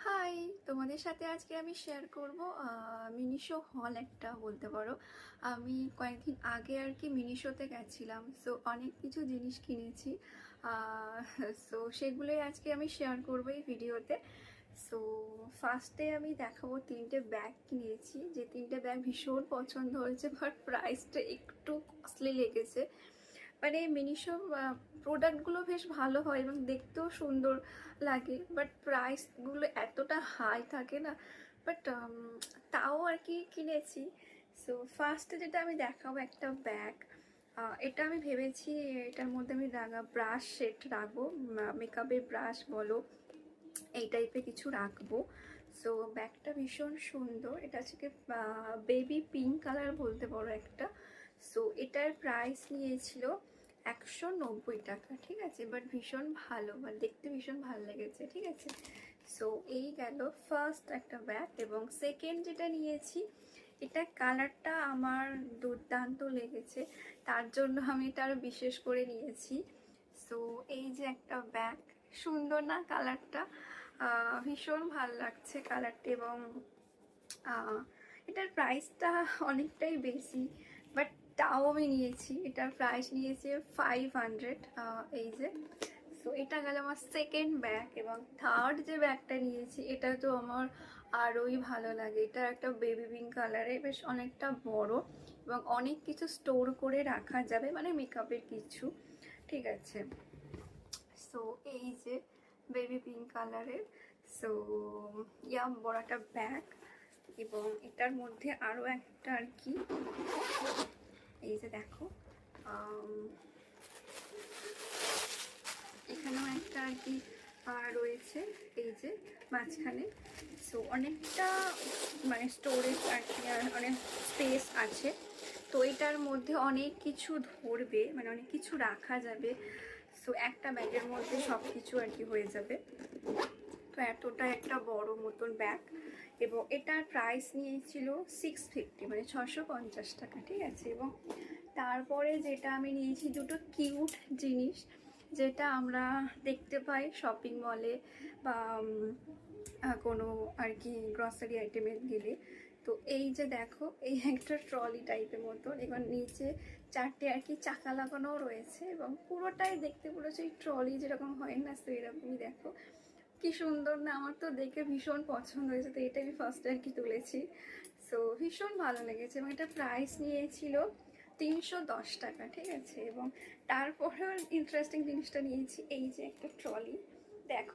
High, তোমাদের সাথে আজকে আমি শেয়ার করব মিনিশো হল একটা বলতে পারো। আমি কয়েকদিন আগে আর কি মিনিশোতে গেছিলাম, সো অনেক কিছু জিনিস কিনেছি। সো সেগুলোই আজকে আমি শেয়ার করবো এই ভিডিওতে। সো ফার্স্টে আমি দেখাবো তিনটে ব্যাগ কিনেছি, যে তিনটে ব্যাগ ভীষণ পছন্দ হয়েছে, বাট প্রাইসটা একটু কস্টলি লেগেছে। মানে মিনিশো প্রোডাক্টগুলো বেশ ভালো হয় এবং দেখতেও সুন্দর লাগে, বাট প্রাইসগুলো এতটা হাই থাকে না। বাট তাও আর কি কিনেছি। সো ফার্স্টে যেটা আমি দেখাবো একটা ব্যাগ। এটা আমি ভেবেছি এটার মধ্যে আমি ব্রাশ সেট রাখবো, মেকআপের ব্রাশ বলো, এই টাইপের কিছু রাখবো। সো ব্যাগটা ভীষণ সুন্দর, এটা হচ্ছে কি বেবি পিঙ্ক কালার বলতে পারো একটা। সো এটার প্রাইস নিয়েছিল 190 টাকা, ঠিক আছে, বাট ভীষণ ভালো, মানে দেখতে ভীষণ ভালো লেগেছে, ঠিক আছে। সো এই গেল ফার্স্ট একটা ব্যাগ। এবং সেকেন্ড যেটা নিয়েছি, এটা কালারটা আমার দুর্দান্ত লেগেছে, তার জন্য আমি এটা আরও বিশেষ করে নিয়েছি। সো এই যে একটা ব্যাগ, সুন্দর না কালারটা? ভীষণ ভাল লাগছে কালারটা। এবং এটার প্রাইসটা অনেকটাই বেশি, বাট তাও আমি নিয়েছি। এটার প্রাইস নিয়েছে 500। এই যে, সো এটা গেল আমার সেকেন্ড ব্যাগ। এবং থার্ড যে ব্যাগটা নিয়েছি, এটা তো আমার আরোই ভালো লাগে। এটা একটা বেবি পিঙ্ক কালারে, বেশ অনেকটা বড় এবং অনেক কিছু স্টোর করে রাখা যাবে, মানে মেকআপের কিছু, ঠিক আছে। সো এই যে বেবি পিঙ্ক কালারের, সো বড় একটা ব্যাগ। এবং এটার মধ্যে আরও একটা আর কি, এই যে দেখো, এখানেও একটা আর কি রয়েছে, এই যে মাঝখানে। সো অনেকটা মানে স্টোরেজ আর কি, অনেক স্পেস আছে। তো এটার মধ্যে অনেক কিছু ধরবে, মানে অনেক কিছু রাখা যাবে। সো একটা ব্যাগের মধ্যে সব কিছু আর কি হয়ে যাবে। তো এতটা একটা বড় মতন ব্যাগ। এবং এটার প্রাইস নিয়েছিল 650, মানে 650 টাকা, ঠিক আছে। এবং তারপরে যেটা আমি নিয়েছি, দুটো কিউট জিনিস যেটা আমরা দেখতে পাই শপিং মলে বা কোনো আর কি গ্রসারি আইটেমে গেলে। তো এই যে দেখো, এই একটা ট্রলি টাইপের মতো, এবং নিচে চারটে আর কি চাকা লাগানো রয়েছে, এবং পুরোটাই দেখতে পুরোছে এই ট্রলি যেরকম হয় না, তো এরকমই দেখো, কি সুন্দর না? আমার তো দেখে ভীষণ পছন্দ হয়েছে, তো এটা আমি ফার্স্টে আর কি তুলেছি। সো ভীষণ ভালো লেগেছে। এবং এটা প্রাইস নিয়েছিল 310 টাকা, ঠিক আছে। এবং তারপরেও ইন্টারেস্টিং জিনিসটা নিয়েছি, এই যে একটা ট্রলি, দেখো